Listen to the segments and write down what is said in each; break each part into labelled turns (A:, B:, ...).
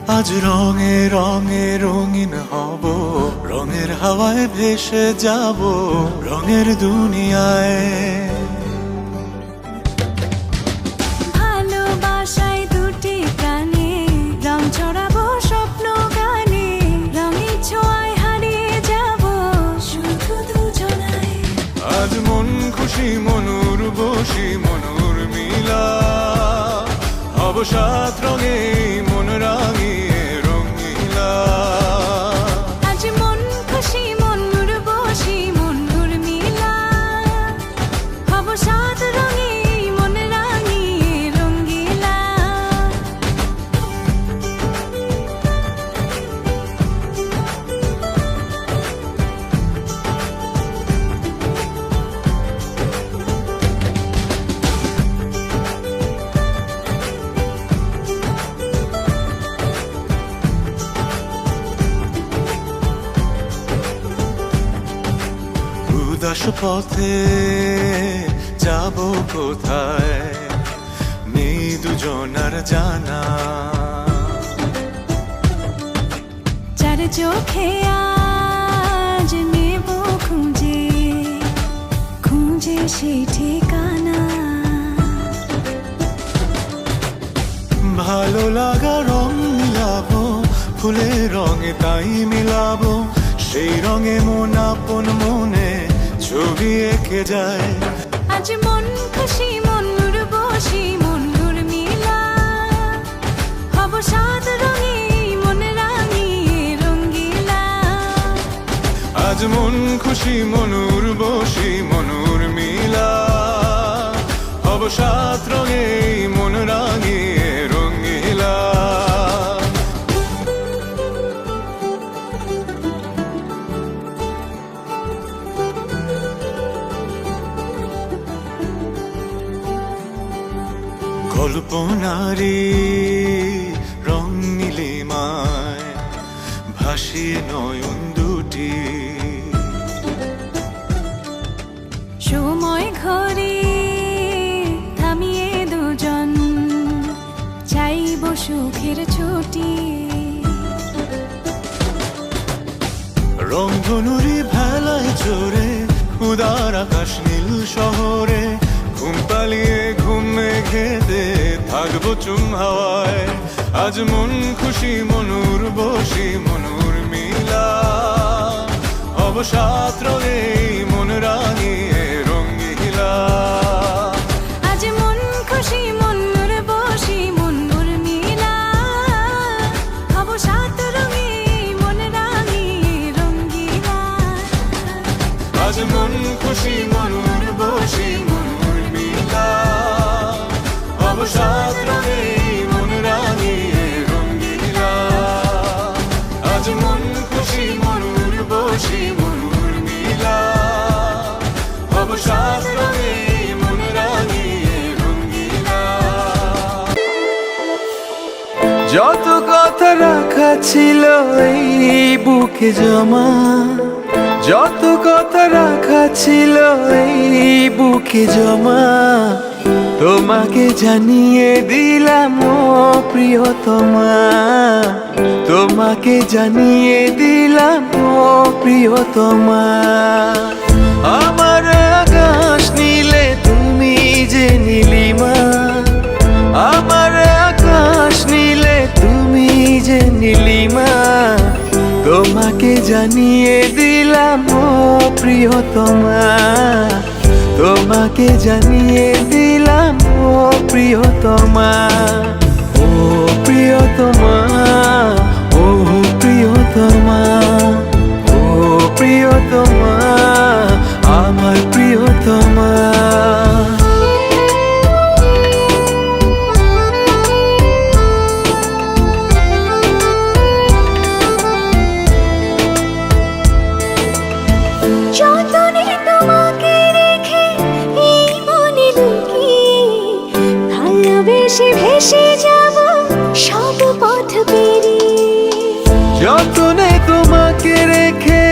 A: আজ রঙে রঙে রঙিন হব, রঙের হাওয়ায় ভেসে যাব রঙের দুনিয়ায়।
B: ভালোবাসায় দুটি প্রাণে রং ছড়াবো স্বপ্ন গানে, রঙের ছোঁয়ায় হারিয়ে যাব শুধু দুজনায়।
A: আজ মন খুশি মনুর বসি মনুর মিলা, হব সাত রঙে মন রাঙিয়ে রঙিলা।
B: আজ মন খুশি মনুর বসি মনুর মিলা, হব সাত রঙে মন রাঙিয়ে রঙ্গিলা।
A: উদাস পথে যাব কোথায়, নেই দুজনার জানা।
B: চার চোখে আজ নেব খুঁজে খুঁজে সেই ঠিকানা।
A: ভালো লাগা রং মিলাবো, ফুলের রঙে তাই মিলাবো, সেই রঙে মন আপন মনে ছবি এঁকে যায়।
B: আজ মন খুশি মনুর বসি মনুর মিলা, হব সাত রঙে মন রাঙিয়ে রঙ্গিলা।
A: আজ মন খুশি মনুর বসি মনুর মিলা, হব সাত রঙে মন রাঙিয়ে রঙিলা। কল্পনারি রং নীলিমায় ভাসিয়ে নয়ন দুটি,
B: সময় ঘরে থামিয়ে দুজন চাইব সুখের ছুটি।
A: রংধনুরি ভেলায় চড়ে উদার আকাশ নীল শহরে, ঘুম পালিয়ে ঘুম মেঘেতে থাকবো চুম হাওয়ায়। আজ মন খুশি মনুর বসি মনুর মিলা, হব সাত রঙে মন রাঙিয়ে রঙিলা।
B: আজ মন খুশি মনুর বসি মনুর মিলা, হব সাত রঙে মন রাঙিয়ে রঙ্গিলা।
A: আজ মন খুশি মনুর বসি মনুর মিলা, হব সাত রঙে মন রাঙিয়ে রঙিলা। আজ মন খুশি মনুর বসি মনুর মিলা, হব সাত রঙে মন রাঙিয়ে রঙিলা। যত কথা রাখা ছিল এই বুকে জমা, যত কথা রাখা ছিল এই বুকে জমা, তোমাকে জানিয়ে দিলাম ও প্রিয়তমা, তোমাকে জানিয়ে দিলাম ও প্রিয়তমা। আমার আকাশ নীলে তুমি যে নীলিমা, আমার আকাশ নীলে তুমি যে নীলিমা, তোমাকে জানিয়ে দিলাম ও প্রিয়তমা, তোমাকে জানিয়ে দিলাম ও প্রিয়তমা। ও প্রিয়তমা, ও প্রিয়তমা, ও প্রিয়তমা, আমার প্রিয়তমা।
B: যতনে তোমাকে রেখে এই মনে লুকিয়ে, ভালোবেসে ভেসে যাব সব পথ পেরিয়ে।
A: যতনে তোমাকে রেখে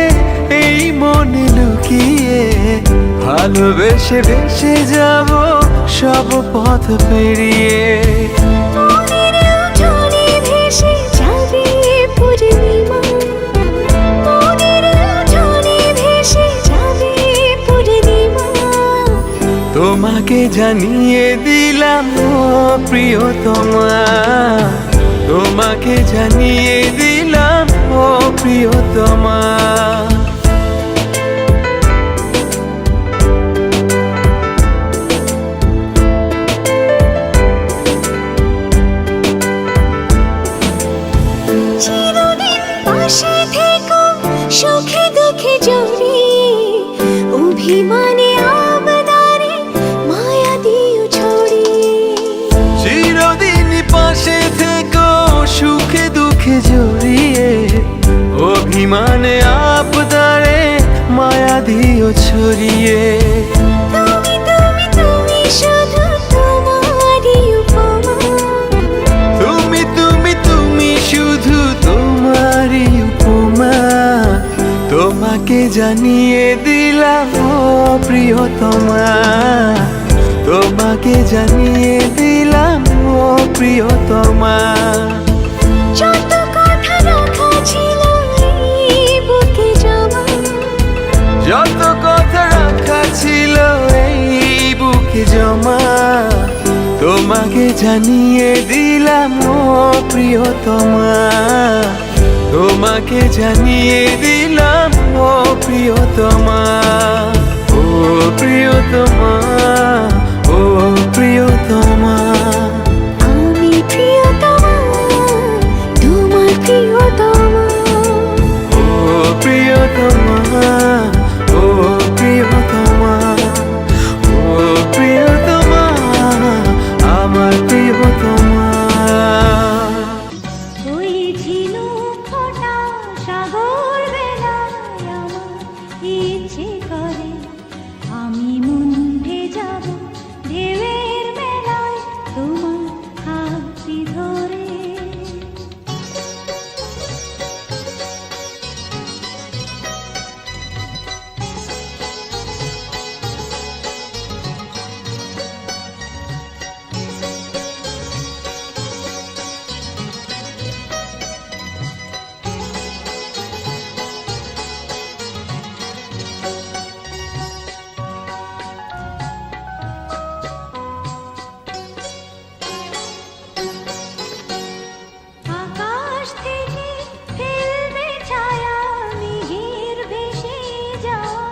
A: এই মনে লুকিয়ে, ভালোবেসে ভেসে যাব সব পথ পেরিয়ে।
B: মনের উঠোনে ভেসে যাব
A: জানিয়ে দিলাম ও প্রিয়তমা, তোমাকে জানিয়ে দিলাম ও প্রিয়তমা।
B: চিরদিন পাশে থেকো সুখে দুঃখে জড়িয়ে, অভিমানে আবদারে মায়া দিও ছড়িয়ে।
A: চিরদিন পাশে থেকো সুখে দুঃখে জড়িয়ে, অভিমানে আবদারে মায়া দিও ছড়িয়ে।
B: তুমি তুমি তুমি শুধু তোমারই উপমা,
A: তুমি তুমি তুমি শুধু তোমারই উপমা, তোমাকে জানিয়ে দিলাম ও প্রিয়তমা, তোমাকে জানিয়ে দিলাম ও প্রিয়তমা।
B: যত কথা রাখা ছিল এই বুকে জমা,
A: যত কথা রাখা ছিল এই বুকে জমা, তোমাকে জানিয়ে দিলাম ও প্রিয়তমা, তোমাকে জানিয়ে দিলাম ও প্রিয়তমা। ও প্রিয়তমা, ও প্রিয়তমা।
B: আমি প্রিয়তমা, তোমার প্রিয়তমা।
A: ও প্রিয়তমা, ও প্রিয়তমা, ও প্রিয়তমা, আমার প্রিয়তমা।
B: ওই ঝিনুক ফোঁটা সাগর বেলায় আমার ইচ্ছে করে আমি মুন্ডে যাব ঢেউয়ের মেলায় তোমার হাতটি ধরে। আকাশ থেকে ফেলবে ছায়া মেঘের ভেসে যাওয়া,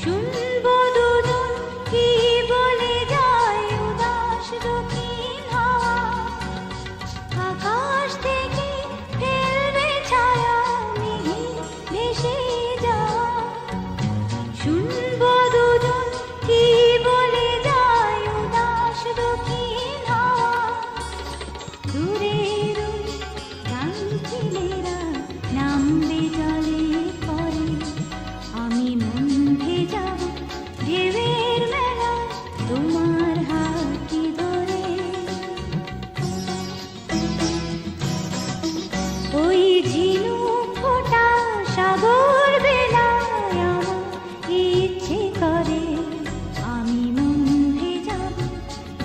B: শুনবো দুজন কি বলে যায় উদাস দক্ষিণ হাওয়া। আকাশ থেকে ফেলবে ছায়া মেঘের ভেসে যাওয়া, শুনবো দুজন কি বলে যায় উদাস দক্ষিণ হাওয়া। দূরের ওই গাঙ্গিলেরা নামবে জলে পরে, আমি মধ্যে যাব ঢেউয়ের মেলায় তোমার হাতটি ধরে। ওই ঝিনুক ফোঁটা সাগর বেলায় আমার ইচ্ছে করে আমি মধ্যে যাব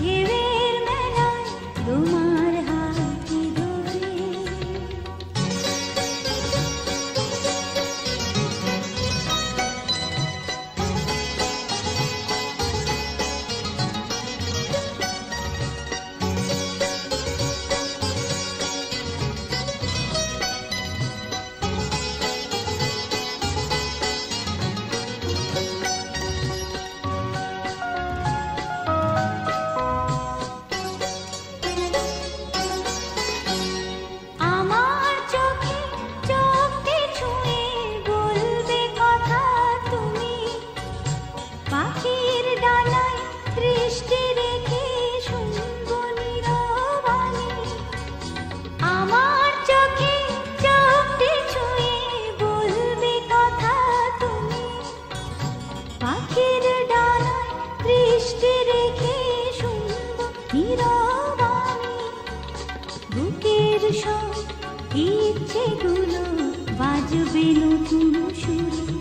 B: ঢেউয়ের মেলায় তোমার হাতটি ধরে। আমার চোখে চোখে ছুঁয়ে বলবে কথা তুমি, পাখির ডানায় দৃষ্টি রেখে শুনবো নীরবাণী। আমার চোখে চোখে ছুঁয়ে বলবে কথা তুমি, পাখির ডানায় দৃষ্টি রেখে শুনবো নীরবাণী। বুকের সব ইচ্ছেগুলো বাজবে নতুন সুরে,